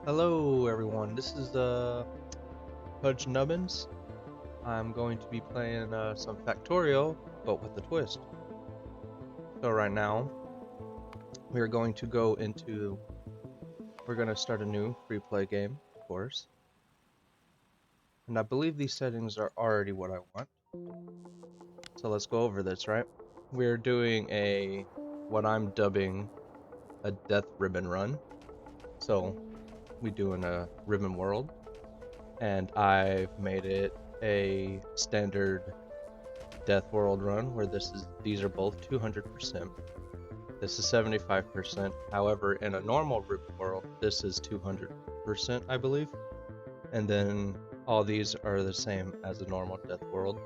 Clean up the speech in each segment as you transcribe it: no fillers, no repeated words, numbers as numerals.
Hello everyone, this is Pudge Nubbins. I'm going to be playing some Factorio, but with a twist. So right now, we're going to we're going to start a new free play game, of course. And I believe these settings are already what I want. So let's go over this, right? We're doing what I'm dubbing a death ribbon run. So we doing a ribbon world, and I've made it a standard Death World run where these are both 200%. This is 75%. However, in a normal Ribbon world, this is 200%, I believe. And then all these are the same as a normal Death World.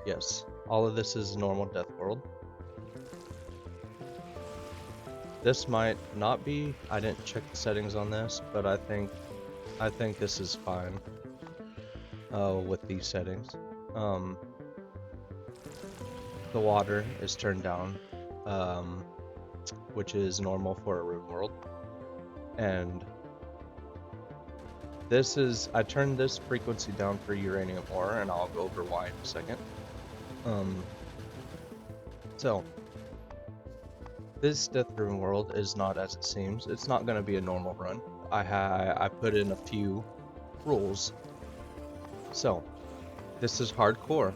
Yes, all of this is normal Death World. This might not be. I didn't check the settings on this, but I think this is fine with these settings. The water is turned down, which is normal for a room world. And I turned this frequency down for uranium ore, and I'll go over why in a second. So this Death Room world is not as it seems. It's not going to be a normal run. I put in a few rules. So this is hardcore.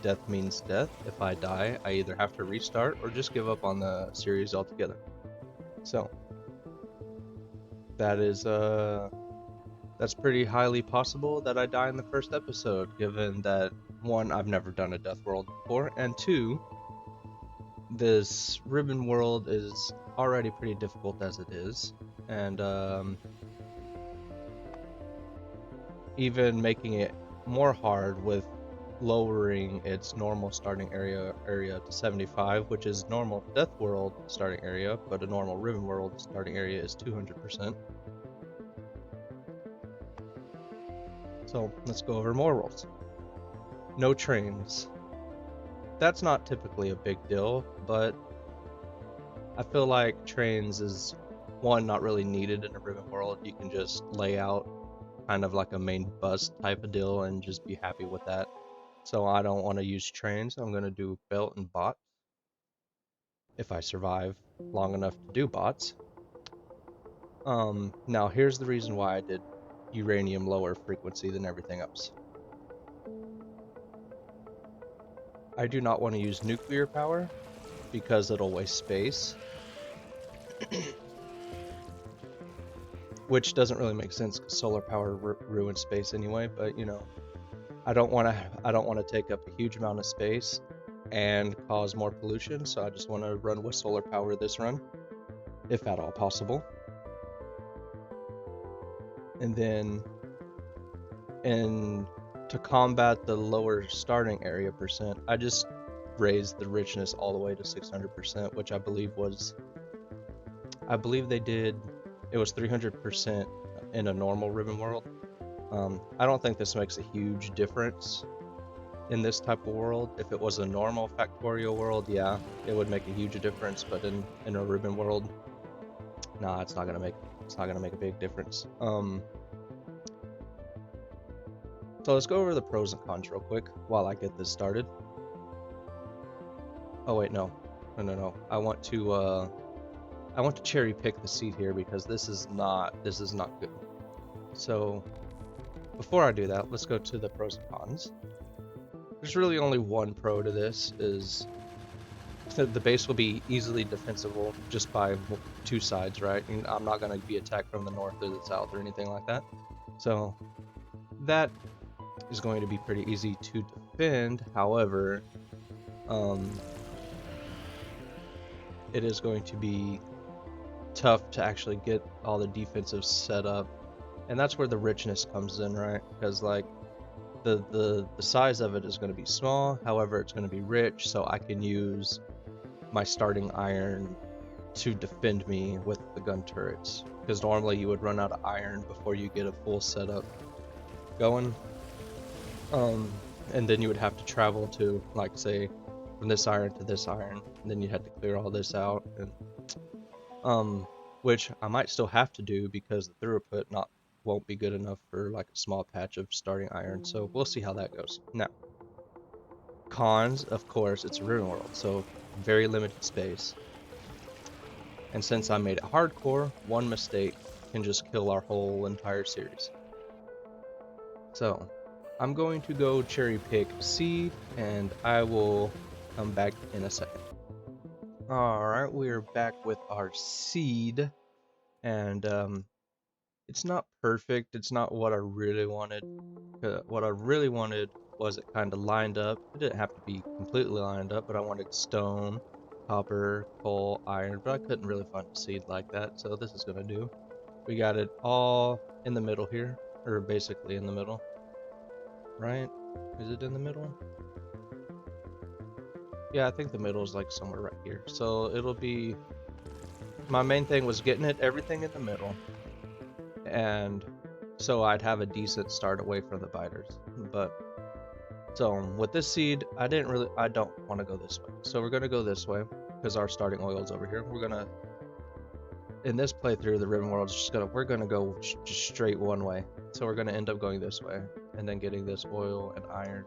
Death means death. If I die, I either have to restart or just give up on the series altogether. So that's pretty highly possible that I die in the first episode, given that, one, I've never done a death world before, and two, this ribbon world is already pretty difficult as it is, and even making it more hard with lowering its normal starting area to 75, which is normal death world starting area, but a normal ribbon world starting area is 200%. So let's go over more rules. No trains. That's not typically a big deal, but I feel like trains is, one, not really needed in a ribbon world. You can just lay out kind of like a main bus type of deal and just be happy with that. So I don't want to use trains. I'm going to do belt and bot if I survive long enough to do bots. Now here's the reason why I did uranium lower frequency than everything else. I do not want to use nuclear power because it'll waste space. Which doesn't really make sense because solar power ruins space anyway, but you know, I don't want to take up a huge amount of space and cause more pollution, so I just want to run with solar power this run, if at all possible. And then to combat the lower starting area percent, I just raised the richness all the way to 600%, which I believe they did. It was 300% in a normal ribbon world. I don't think this makes a huge difference in this type of world. If it was a normal Factorio world, yeah, it would make a huge difference. But in a ribbon world, nah, it's not gonna make a big difference. So let's go over the pros and cons real quick while I get this started. Oh wait, no. I want to cherry pick the seat here because this is not good. So before I do that, let's go to the pros and cons. There's really only one pro to this, is the base will be easily defensible just by two sides, right? And I'm not going to be attacked from the north or the south or anything like that. So that is going to be pretty easy to defend. However, it is going to be tough to actually get all the defensive set up, and that's where the richness comes in, right? Because like the size of it is going to be small, however it's going to be rich, so I can use my starting iron to defend me with the gun turrets, because normally you would run out of iron before you get a full setup going, and then you would have to travel to, like, say, from this iron to this iron, and then you had to clear all this out, and which I might still have to do because the throughput won't be good enough for like a small patch of starting iron. So we'll see how that goes. Now, cons, of course, it's a ruin world, so very limited space. And since I made it hardcore, one mistake can just kill our whole entire series. So, I'm going to go cherry pick seed, and I will come back in a second. Alright, we're back with our seed, and it's not perfect, it's not what I really wanted. What I really wanted was it kind of lined up. It didn't have to be completely lined up, but I wanted stone, copper, coal, iron, but I couldn't really find a seed like that, so this is gonna do. We got it all in the middle here, or basically in the middle, right? Is it in the middle? Yeah, I think the middle is like somewhere right here. So it'll be, my main thing was getting everything in the middle, and so I'd have a decent start away from the biters. But so with this seed, I don't want to go this way. So we're gonna go this way because our starting oil is over here. We're gonna, in this playthrough, the Riven World is we're gonna go just straight one way. So we're gonna end up going this way and then getting this oil and iron.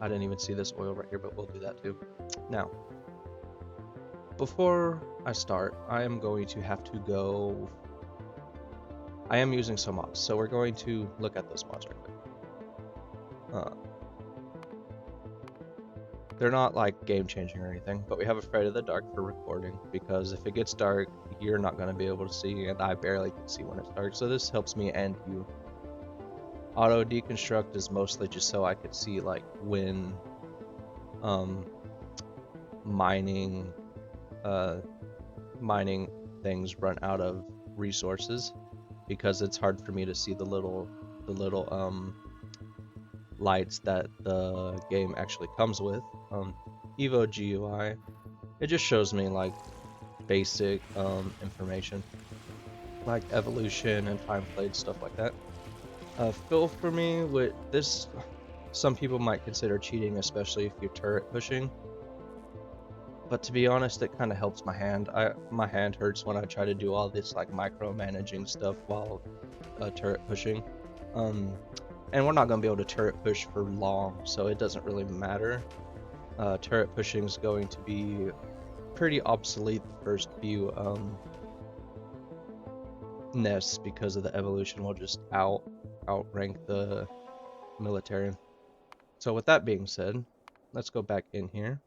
I didn't even see this oil right here, but we'll do that too. Now, before I start, I am going to have to go. I am using some mods, so we're going to look at those mods right quick. They're not like game changing or anything, but we have Afraid of the Dark for recording because if it gets dark, you're not going to be able to see, and I barely can see when it's dark, so this helps me and you. Auto deconstruct is mostly just so I could see like when mining things run out of resources, because it's hard for me to see the little lights that the game actually comes with. Evo GUI, it just shows me like basic information like evolution and time played, stuff like that. Fill for me with this, some people might consider cheating, especially if you're turret pushing. But to be honest, it kind of helps my hand. My hand hurts when I try to do all this like micromanaging stuff while turret pushing. And we're not going to be able to turret push for long, so it doesn't really matter. Turret pushing is going to be pretty obsolete the first few nests because of the evolution will just outrank the military. So with that being said, let's go back in here.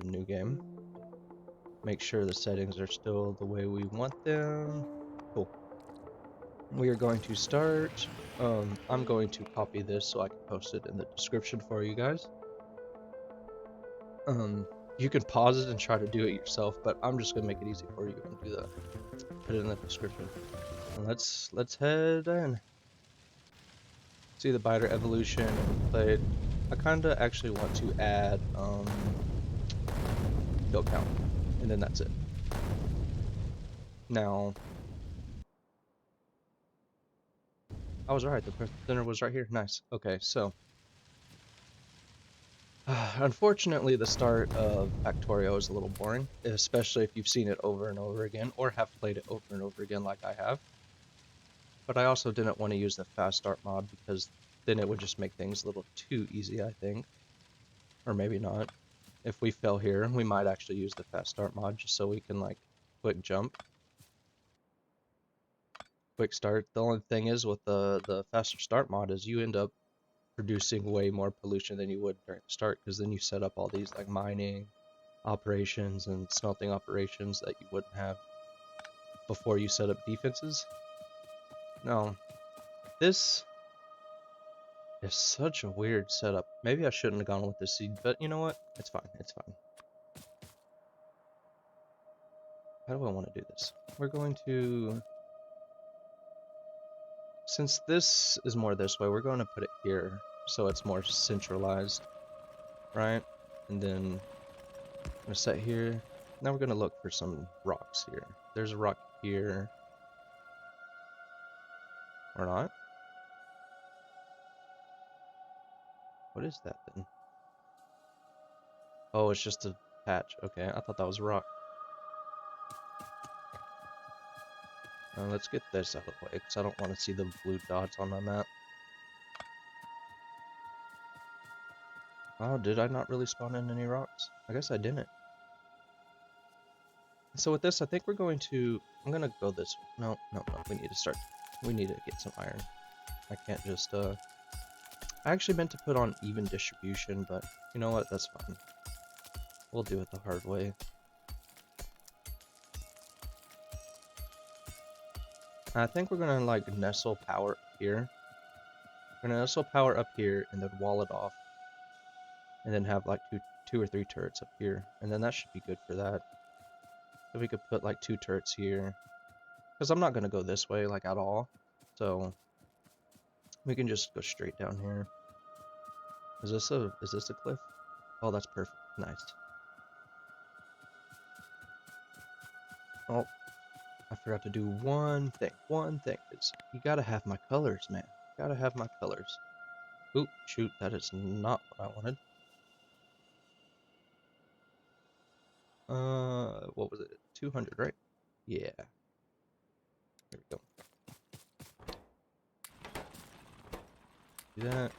New game. Make sure the settings are still the way we want them. Cool. We are going to start. I'm going to copy this so I can post it in the description for you guys. You can pause it and try to do it yourself, but I'm just gonna make it easy for you and do that. Put it in the description. And let's head in. See the biter evolution played. I kinda actually want to add kill count, and then that's it. Now, I was right. The center was right here. Nice. Okay, so unfortunately, the start of Factorio is a little boring, especially if you've seen it over and over again, or have played it over and over again like I have. But I also didn't want to use the fast start mod because then it would just make things a little too easy, I think. Or maybe not. If we fail here, we might actually use the fast start mod just so we can like quick jump. Quick start. The only thing is with the faster start mod is you end up producing way more pollution than you would during the start, because then you set up all these like mining operations and smelting operations that you wouldn't have before you set up defenses. No, this is such a weird setup. Maybe I shouldn't have gone with this seed, but you know what? It's fine. It's fine. How do I want to do this? We're going to, since this is more this way, we're going to put it here so it's more centralized, right? And then I'm going to set here. Now we're going to look for some rocks here. There's a rock here. Or not. What is that then? Oh, it's just a patch. Okay, I thought that was a rock. Let's get this out of the way, because I don't want to see the blue dots on my map. Oh, did I not really spawn in any rocks? I guess I didn't. So with this, I think we're going to... I'm gonna go this way. No, we need to start... We need to get some iron. I can't just, I actually meant to put on even distribution, but you know what? That's fine. We'll do it the hard way. I think we're gonna, like, nestle power up here. We're gonna nestle power up here, and then wall it off. And then have, like, two or three turrets up here. And then that should be good for that. So we could put, like, 2 turrets here. Because I'm not gonna go this way, like, at all. So we can just go straight down here. Is this a cliff? Oh, that's perfect. Nice. Oh, I forgot to do one thing. One thing. It's, you gotta have my colors, man. Gotta have my colors. Oop, shoot, that is not what I wanted. What was it? 200, right? Yeah. Here we go. Do that.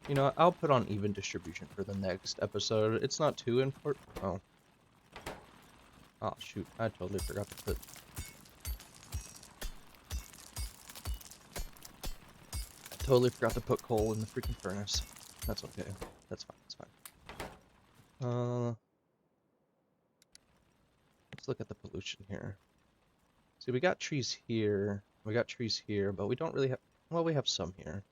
You know, I'll put on even distribution for the next episode. It's not too important. Oh. Oh, shoot. I totally forgot to put... Totally forgot to put coal in the freaking furnace. That's okay. That's fine. That's fine. Let's look at the pollution here. See, we got trees here. We got trees here, but we don't really have... Well, we have some here.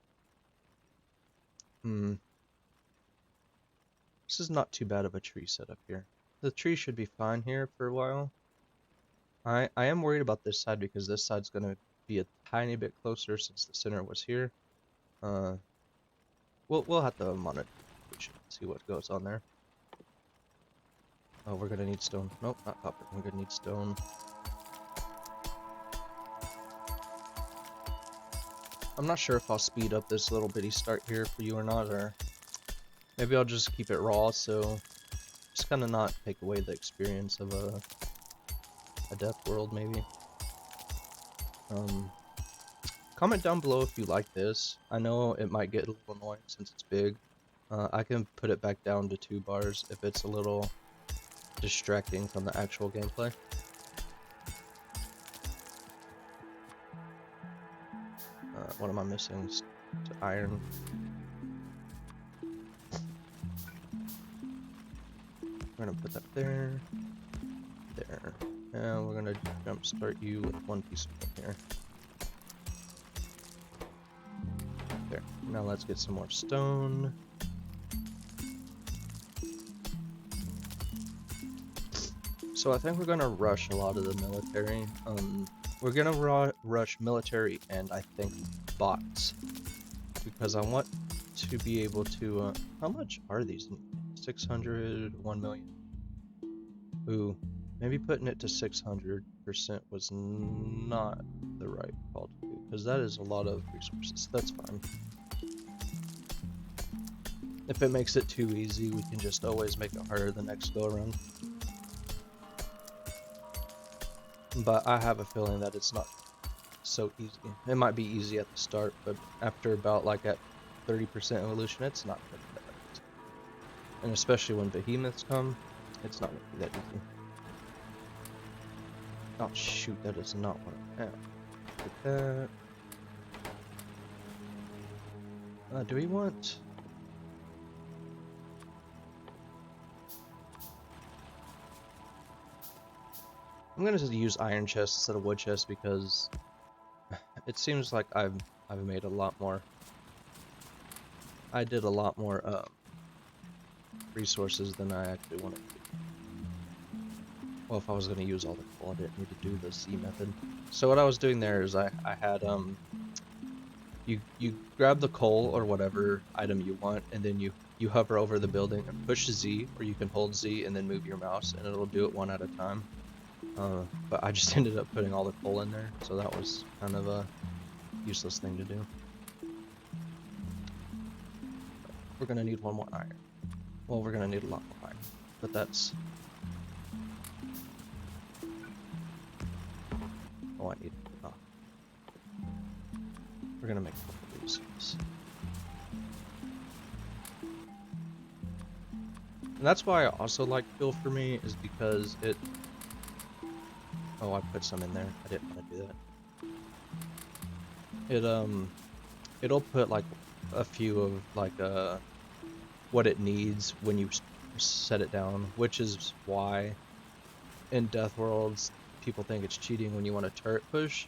This is not too bad of a tree setup here. The tree should be fine here for a while. I am worried about this side because this side's going to be a tiny bit closer since the center was here. We'll have to monitor pollution, see what goes on there. Oh, we're gonna need stone. Nope, not copper. We're gonna need stone. I'm not sure if I'll speed up this little bitty start here for you or not, or maybe I'll just keep it raw, so just kind of not take away the experience of a depth world, maybe. Comment down below if you like this. I know it might get a little annoying since it's big. I can put it back down to 2 bars if it's a little distracting from the actual gameplay. What am I missing? Iron. We're gonna put that there. There. And we're gonna jump start you with 1 piece of wood here. There. Now let's get some more stone. So I think we're gonna rush a lot of the military. We're gonna rush military and I think bots, because I want to be able to. How much are these? 600, 1 million. Ooh, maybe putting it to 600% was not the right call to do, because that is a lot of resources. That's fine. If it makes it too easy, we can just always make it harder the next go around. But I have a feeling that it's not so easy. It might be easy at the start, but after about like at 30% evolution, it's not going to be that easy. And especially when behemoths come, it's not going to be that easy. Oh shoot, that is not what I have. Get that. Do we want... I'm gonna just use iron chests instead of wood chests because it seems like I've made a lot more. I did a lot more resources than I actually wanted to. Well, if I was gonna use all the coal, I didn't need to do the C method. So what I was doing there is I had you grab the coal or whatever item you want, and then you hover over the building and push Z, or you can hold Z and then move your mouse, and it'll do it one at a time. But I just ended up putting all the coal in there, so that was kind of a useless thing to do. We're gonna need 1 more iron. Well, we're gonna need a lot more iron, but that's... Oh, I need. Oh. We're gonna make a couple of these. And that's why I also like Kill for me, is because it... Oh, I put some in there. I didn't want to do that. It'll put like a few of like what it needs when you set it down, which is why in Death Worlds people think it's cheating when you want a turret push.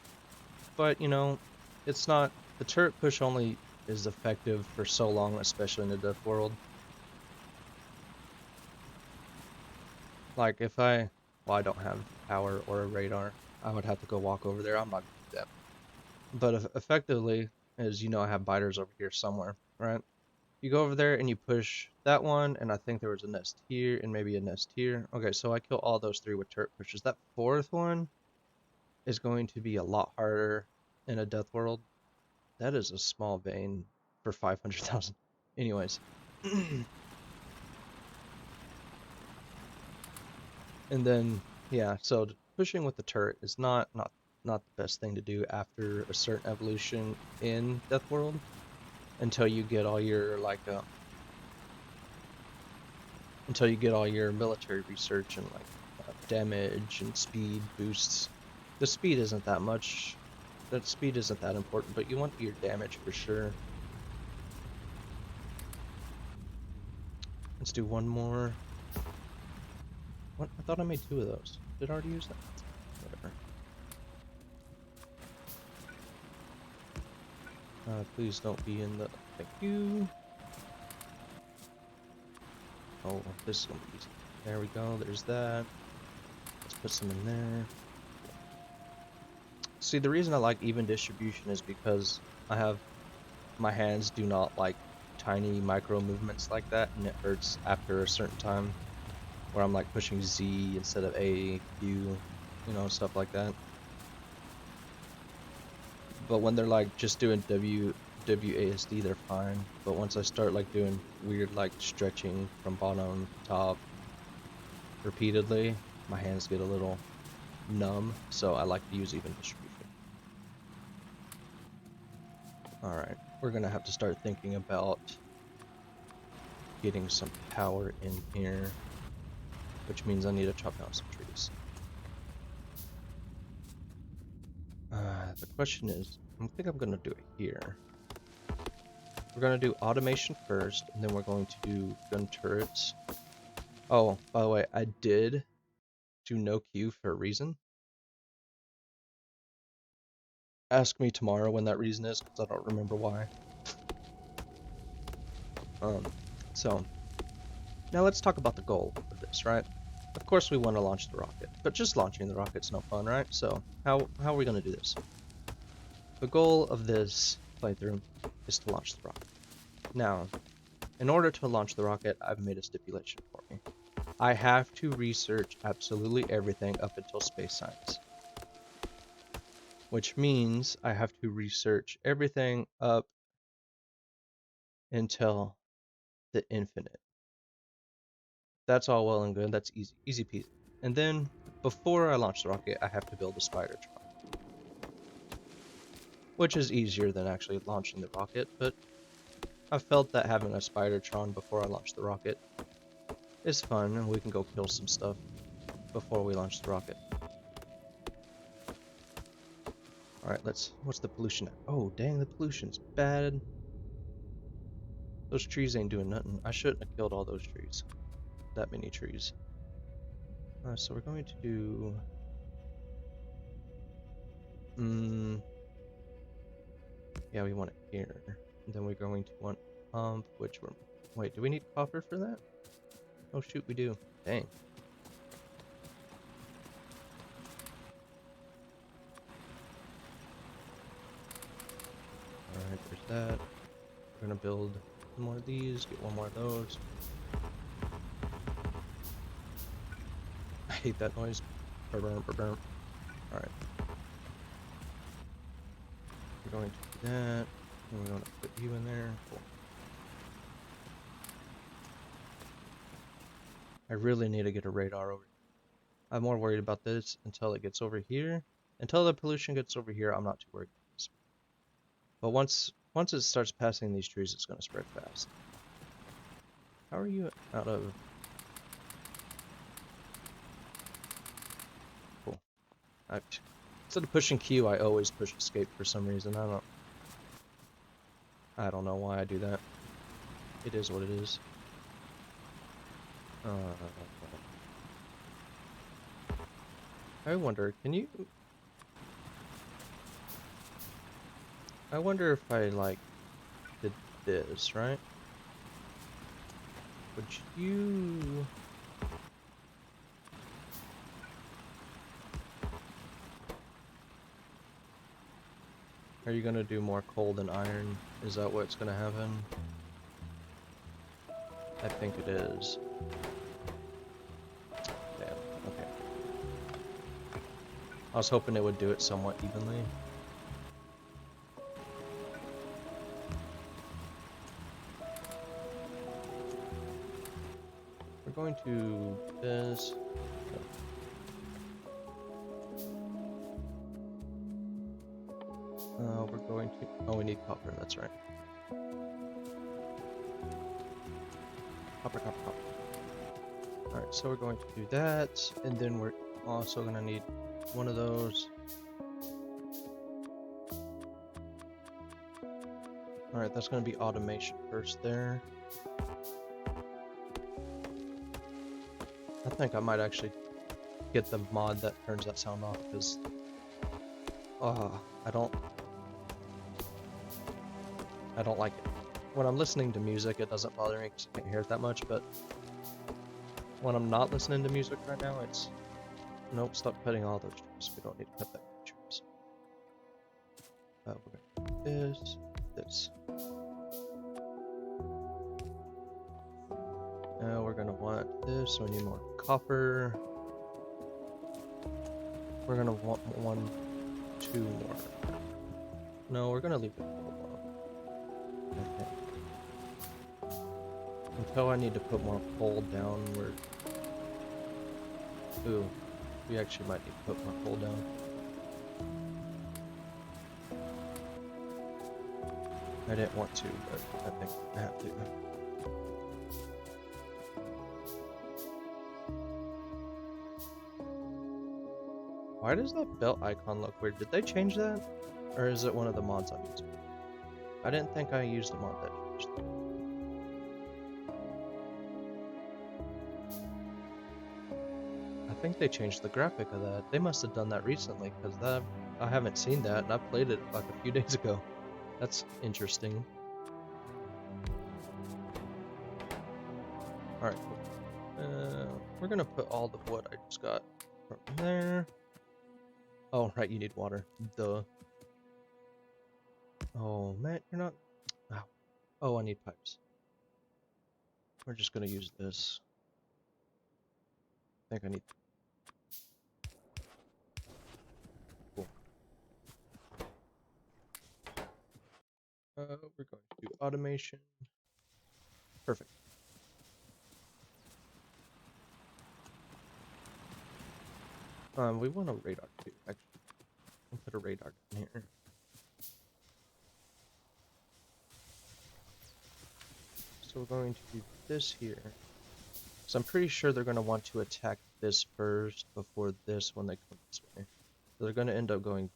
But you know, it's not. The turret push only is effective for so long, especially in the Death World. Like if I, well, I don't have power or a radar. I would have to go walk over there. I'm not gonna do that. But effectively, as you know, I have biters over here somewhere, right? You go over there and you push that one, and I think there was a nest here and maybe a nest here. Okay, so I kill all those three with turret pushes. That fourth one is going to be a lot harder in a Death World. That is a small vein for 500,000. Anyways. And then, yeah, so pushing with the turret is not the best thing to do after a certain evolution in Death World until you get all your until you get all your military research and like damage and speed boosts. The speed isn't that much. That speed isn't that important, but you want your damage for sure. Let's do one more. What? I thought I made two of those. Did I already use that? Whatever. Please don't be in the... Thank you. Oh, this is gonna be easy. There we go, there's that. Let's put some in there. See, the reason I like even distribution is because my hands do not like tiny micro movements like that, and it hurts after a certain time, where I'm like pushing Z instead of A, Q, you know, stuff like that. But when they're like just doing WASD, they're fine. But once I start like doing weird like stretching from bottom to top repeatedly, my hands get a little numb, so I like to use even distribution. Alright, we're gonna have to start thinking about getting some power in here, which means I need to chop down some trees. The question is, I think I'm gonna do it here. We're gonna do automation first, and then we're going to do gun turrets. Oh, by the way, I did do no Q for a reason. Ask me tomorrow when that reason is, because I don't remember why. So, now let's talk about the goal of this, right? Of course we want to launch the rocket, but just launching the rocket's no fun, right? So, how are we going to do this? The goal of this playthrough is to launch the rocket. Now, in order to launch the rocket, I've made a stipulation for me. I have to research absolutely everything up until space science. Which means I have to research everything up until the infinite. That's all well and good, that's easy peasy. And then, before I launch the rocket, I have to build a spidertron. Which is easier than actually launching the rocket, but I felt that having a spidertron before I launch the rocket is fun, and we can go kill some stuff before we launch the rocket. Alright, what's the pollution at? Oh, dang, the pollution's bad. Those trees ain't doing nothing. I shouldn't have killed all those trees. That many trees. So we're going to do... yeah, we want it here. And then we're going to want pump, which we're... Wait, do we need copper for that? Oh shoot, we do. Dang. Alright, there's that. We're gonna build one more of these, get one more of those. I hate that noise. Alright. We're going to do that. And we're going to put you in there. Cool. I really need to get a radar over here. I'm more worried about this until it gets over here, Until the pollution gets over here, I'm not too worried about this. But once it starts passing these trees, it's going to spread fast. How are you out of... Cool. Instead of pushing Q, I always push escape for some reason. I don't know why I do that. It is what it is. I wonder, can you... I wonder if I, like, did this, right? Would you... Are you gonna do more coal than iron? Is that what's gonna happen? I think it is. Damn, okay. I was hoping it would do it somewhat evenly. We're going to this. We're going to... Oh, we need copper, that's right. Copper, copper, copper. Alright, so we're going to do that, and then we're also going to need one of those. Alright, that's going to be automation first there. I think I might actually get the mod that turns that sound off, because... I don't like it. When I'm listening to music, it doesn't bother me because I can't hear it that much, but when I'm not listening to music right now, it's... Nope, stop cutting all those trees. We don't need to cut that many trees. We're gonna do this. Now we're gonna want this, so we need more copper. We're gonna want 2 more. No, we're gonna leave it alone. Okay. Until I need to put more coal downward. Ooh, we actually might need to put more coal down. I didn't want to, but I think I have to. Why does that belt icon look weird? Did they change that? Or is it one of the mods I'm using? I didn't think I used a mod that changed that. I think they changed the graphic of that. They must have done that recently, because I haven't seen that, and I played it like a few days ago. That's interesting. Alright, cool. We're gonna put all the wood I just got from there. Oh, right, you need water. Duh. Oh, man, you're not... Ow. Oh, I need pipes. We're just gonna use this. I think I need... Cool. We're going to do automation. Perfect. We want a radar too, actually. We'll put a radar in here. So we're going to do this here. So I'm pretty sure they're going to want to attack this first before this when they come this way. So they're going to end up going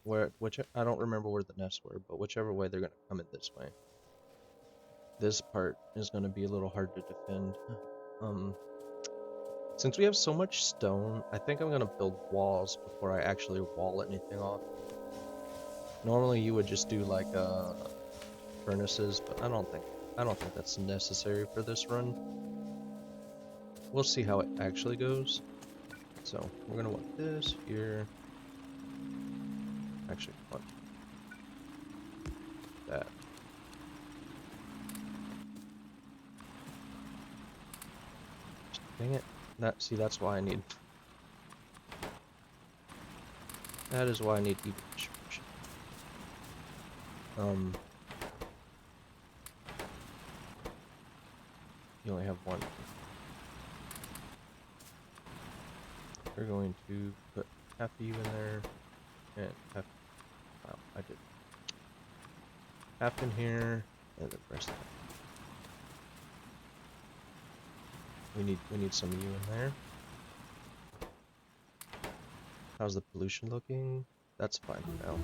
I don't remember where the nests were, but whichever way they're going to come in this way. This part is going to be a little hard to defend. Since we have so much stone, I think I'm going to build walls before I actually wall anything off. Normally you would just do like furnaces, but I don't think that's necessary for this run. We'll see how it actually goes. So we're gonna want this here. Actually, want that. Dang it! That's why I need. That is why I need even distribution. You only have one. We're going to put half of you in there. and half. Wow, I did half in here, and then the rest of it. We need some of you in there. How's the pollution looking? That's fine for now.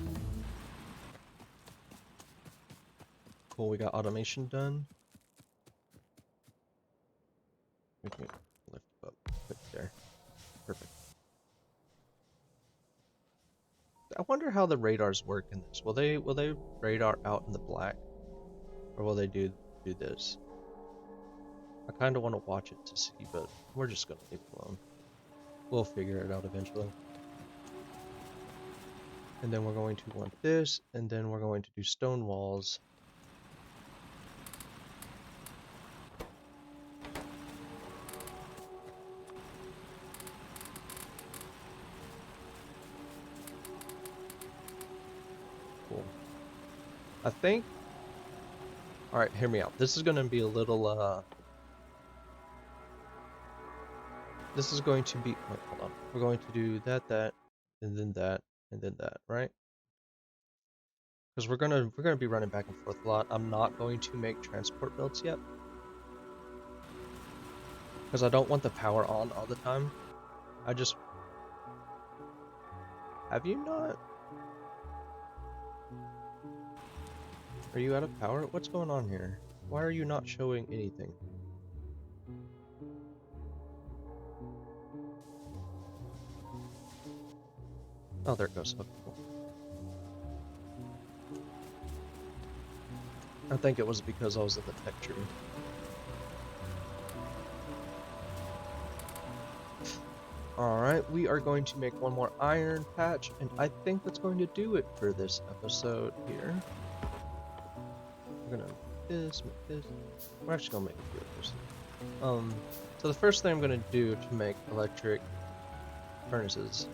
Cool, we got automation done. We can lift up right there. Perfect. I wonder how the radars work in this. Will they radar out in the black, or will they do this? I kind of want to watch it to see, but we're just gonna leave it alone. We'll figure it out eventually. And then we're going to want this, and then we're going to do stone walls. Cool. I think. All right, hear me out. This is gonna be a little. This is going to be. Wait, hold on. We're going to do that, and then that, and then that, right? Because we're gonna be running back and forth a lot. I'm not going to make transport builds yet, because I don't want the power on all the time. I just. Have you not? Are you out of power? What's going on here? Why are you not showing anything? Oh, there it goes. Okay, cool. I think it was because I was in the tech tree. Alright, we are going to make one more iron patch, and I think that's going to do it for this episode here. We're gonna make this, make this. We're actually gonna make a few of those. So the first thing I'm gonna do to make electric furnaces,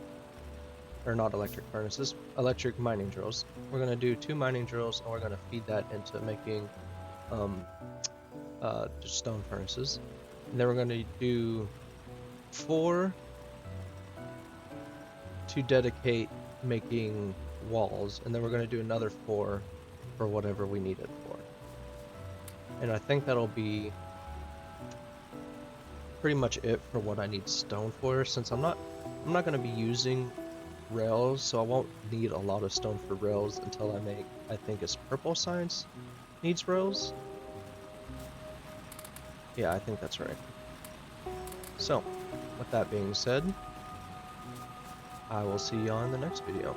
or not electric furnaces, electric mining drills. We're gonna do 2 mining drills, and we're gonna feed that into making just stone furnaces. And then we're gonna do 4 to dedicate making walls, and then we're going to do another 4 for whatever we need it for. And I think that'll be pretty much it for what I need stone for, since I'm not going to be using rails, so I won't need a lot of stone for rails until I make, I think it's purple science needs rails. Yeah, I think that's right. So, with that being said, I will see you on the next video.